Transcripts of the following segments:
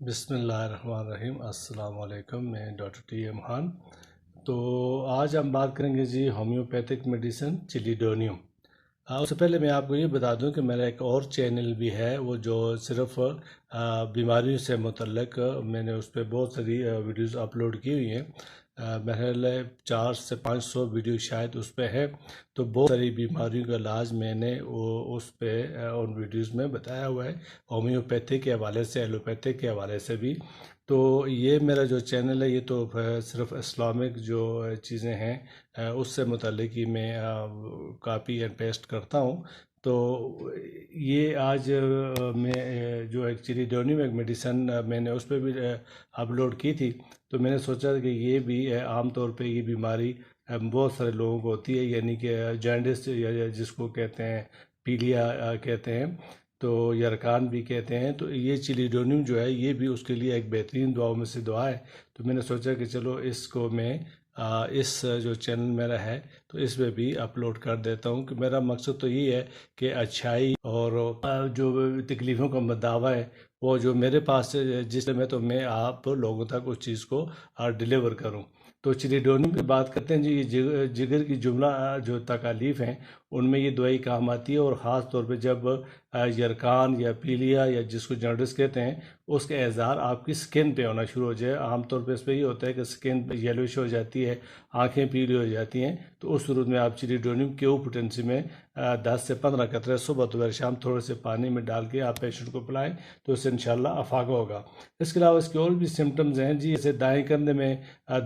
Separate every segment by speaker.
Speaker 1: بسم اللہ الرحمن الرحیم۔ السلام علیکم، میں ڈاکٹر ٹی ایم خان۔ تو آج ہم بات کریں گے جی ہومیوپیتھک میڈیسن چلیڈونیم۔ اس سے پہلے میں آپ کو یہ بتا دوں کہ میرا ایک اور چینل بھی ہے، وہ جو صرف بیماریوں سے متعلق میں نے اس پہ بہت ساری ویڈیوز اپلوڈ کی ہوئی ہیں۔ میرے 400 سے 500 ویڈیو شاید اس پہ ہے۔ تو بہت ساری بیماریوں کا علاج میں نے اس پہ ان ویڈیوز میں بتایا ہوا ہے، ہومیوپیتھک کے حوالے سے، ایلوپیتھک کے حوالے سے بھی۔ تو یہ میرا جو چینل ہے، یہ تو صرف اسلامک جو چیزیں ہیں اس سے متعلق ہی میں کاپی اینڈ پیسٹ کرتا ہوں۔ تو یہ آج میں جو ایک چلیڈونیم ایک میڈیسن میں نے اس پہ بھی اپلوڈ کی تھی، تو میں نے سوچا کہ یہ بھی عام طور پہ یہ بیماری بہت سارے لوگوں کو ہوتی ہے، یعنی کہ جانڈس یا جس کو کہتے ہیں پیلیا کہتے ہیں، تو یرکان بھی کہتے ہیں۔ تو یہ چلیڈونیم جو ہے یہ بھی اس کے لیے ایک بہترین دعاؤں میں سے دعا ہے۔ تو میں نے سوچا کہ چلو اس کو میں اس جو چینل میرا ہے تو اس میں بھی اپلوڈ کر دیتا ہوں، کہ میرا مقصد تو یہ ہے کہ اچھائی اور جو تکلیفوں کا مداوع ہے وہ جو میرے پاس جس میں تو میں آپ لوگوں تک اس چیز کو ڈیلیور کروں۔ تو چلیڈونیم کی بات کرتے ہیں جی، یہ جگر کی جملہ جو تکالیف ہیں ان میں یہ دوائی کام آتی ہے، اور خاص طور پہ جب یرکان یا پیلیا یا جس کو جانڈس کہتے ہیں اس کا اظہار آپ کی سکن پہ ہونا شروع ہو جائے۔ عام طور پہ اس پہ یہ ہوتا ہے کہ سکن یلوش ہو جاتی ہے، آنکھیں پیلی ہو جاتی ہیں، تو اس صورت میں آپ چلیڈونیم کیو پوٹنسی میں 10 سے 15 قطرے صبح دوپہر شام تھوڑے سے پانی میں ڈال کے آپ پیشنٹ کو پلائیں، تو اس سے انشاءاللہ افاقہ ہوگا۔ اس کے علاوہ اس کے اور بھی سمٹمز ہیں جی، جیسے دائیں کندھے میں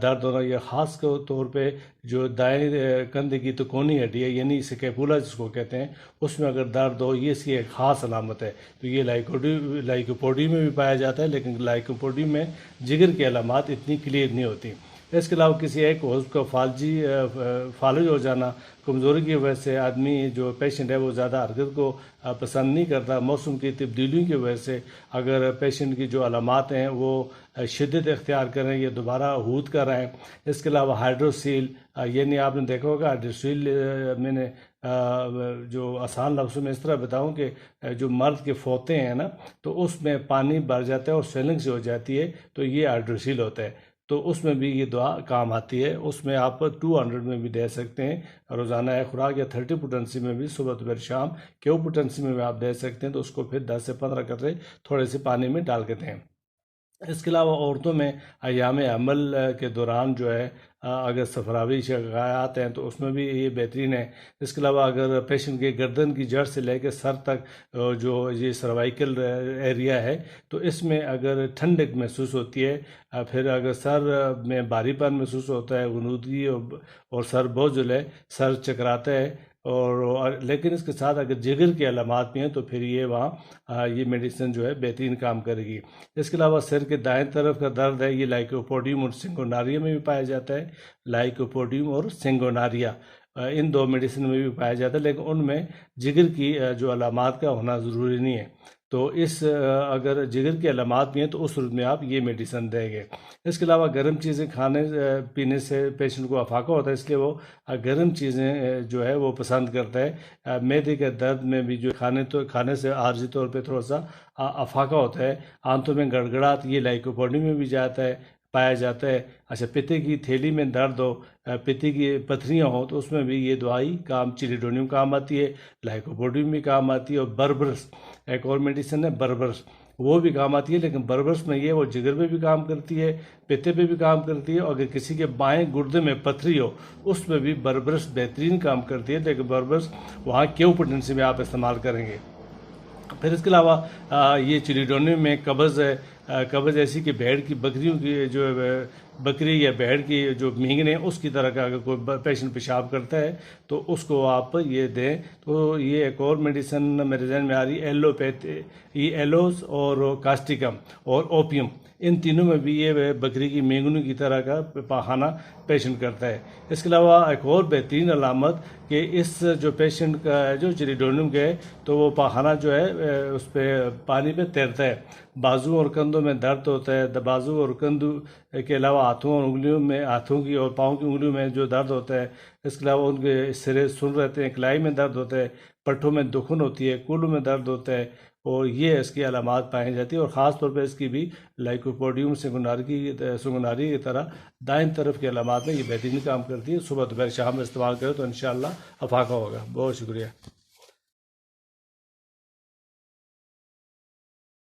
Speaker 1: درد ہونا، یا خاص طور پہ جو دائیں کندھے کی تو کونی ہڈی ہے، یعنی سکیپولا جس کو کہتے ہیں، اس میں اگر درد ہو، یہ اس کی ایک خاص علامت ہے۔ تو یہ لائکوپوڈی میں بھی پایا جاتا ہے، لیکن لائکوپوڈی میں جگر کی علامات اتنی کلیئر نہیں ہوتی۔ اس کے علاوہ کسی ایک عضو کا فالج ہو جانا، کمزوری کی وجہ سے آدمی جو پیشنٹ ہے وہ زیادہ حرکت کو پسند نہیں کرتا، موسم کی تبدیلیوں کی وجہ سے اگر پیشنٹ کی جو علامات ہیں وہ شدت اختیار کریں یا دوبارہ ہود کر رہے ہیں۔ اس کے علاوہ ہائیڈروسیل، یعنی آپ نے دیکھا ہوگا ہائیڈروسیل، میں نے جو آسان لفظوں میں اس طرح بتاؤں کہ جو مرد کے فوطے ہیں نا، تو اس میں پانی بھر جاتا ہے اور سویلنگ سے ہو جاتی ہے، تو یہ ہائیڈروسیل ہوتا ہے۔ تو اس میں بھی یہ دعا کام آتی ہے، اس میں آپ 200 میں بھی دے سکتے ہیں روزانہ ایک خوراک، یا 30 پوٹنسی میں بھی صبح دوپہر شام کیو پوٹنسی میں بھی آپ دے سکتے ہیں، تو اس کو پھر 10 سے 15 قطرے تھوڑے سے پانی میں ڈال کے دیں۔ اس کے علاوہ عورتوں میں ایام حمل کے دوران جو ہے اگر صفراوی شکایات ہیں تو اس میں بھی یہ بہترین ہے۔ اس کے علاوہ اگر پیشنٹ کے گردن کی جڑ سے لے کے سر تک جو یہ سروائیکل ایریا ہے، تو اس میں اگر ٹھنڈک محسوس ہوتی ہے، پھر اگر سر میں بھاری پن محسوس ہوتا ہے، غنودگی اور سر بوجھل ہے، سر چکراتا ہے، اور لیکن اس کے ساتھ اگر جگر کی علامات بھی ہیں تو پھر یہ وہاں یہ میڈیسن جو ہے بہترین کام کرے گی۔ اس کے علاوہ سر کے دائیں طرف کا درد ہے، یہ لائکوپوڈیم اور سنگوناریا میں بھی پایا جاتا ہے۔ لائکوپوڈیم اور سنگوناریا ان دو میڈیسن میں بھی پایا جاتا ہے، لیکن ان میں جگر کی جو علامات کا ہونا ضروری نہیں ہے۔ تو اگر جگر کی علامات بھی ہیں تو اس صورت میں آپ یہ میڈیسن دیں گے۔ اس کے علاوہ گرم چیزیں کھانے پینے سے پیشنٹ کو افاقہ ہوتا ہے، اس لیے وہ گرم چیزیں جو ہے وہ پسند کرتا ہے۔ معدے کے درد میں بھی جو کھانے سے عارضی طور پہ تھوڑا سا افاقہ ہوتا ہے۔ آنتوں میں گڑگڑاہٹ، یہ لائکوپوڈی میں بھی پایا جاتا ہے۔ اچھا، پتے کی تھیلی میں درد ہو، پتے کی پتھریاں ہوں، تو اس میں بھی یہ دوائی چلیڈونیم کام آتی ہے، لائکوپوڈیم بھی کام آتی ہے، اور بربرس ایک اور میڈیسن ہے بربرس، وہ بھی کام آتی ہے۔ لیکن بربرس میں یہ وہ جگر پہ بھی کام کرتی ہے، پتے پہ بھی کام کرتی ہے، اور اگر کسی کے بائیں گردے میں پتھری ہو اس میں بھی بربرس بہترین کام کرتی ہے، لیکن بربرس وہاں کیو پوٹنسی میں آپ استعمال کریں گے۔ پھر اس کے علاوہ یہ چلیڈونیم میں قبض ہے، قبض ایسی کہ بھیڑ کی بکریوں کی جو بکری یا بھیڑ کی جو مینگنے ہیں اس کی طرح کا اگر کوئی پیشنٹ پیشاب کرتا ہے تو اس کو آپ یہ دیں۔ تو یہ ایک اور میڈیسن میرے ذہن میں آ رہی ہے، یہ ایلوز اور کاسٹیکم اور اوپیم، ان تینوں میں بھی یہ بکری کی مینگنوں کی طرح کا پاخانہ پیشنٹ کرتا ہے۔ اس کے علاوہ ایک اور بہترین علامت کہ اس جو پیشنٹ کا ہے جو چلیڈونیم کا ہے تو وہ پاخانہ جو ہے اس پہ پانی پہ تیرتا ہے۔ بازو اور کندھوں میں درد ہوتا ہے، بازو اور کندھوں کے علاوہ ہاتھوں اور انگلیوں میں، ہاتھوں کی اور پاؤں کی انگلیوں میں جو درد ہوتا ہے۔ اس کے علاوہ ان کے سرے سن رہتے ہیں، کلائی میں درد ہوتا ہے، پٹھوں میں دکھن ہوتی ہے، کولوں میں درد ہوتا ہے، اور یہ اس کی علامات پائی جاتی ہیں، اور خاص طور پہ اس کی بھی لائکوپوڈیم سنگناری کی طرح دائیں طرف کی علامات میں یہ بہترین کام کرتی ہے۔ صبح دوپہر شام میں استعمال کریں تو انشاءاللہ افاقہ ہوگا۔ بہت شکریہ۔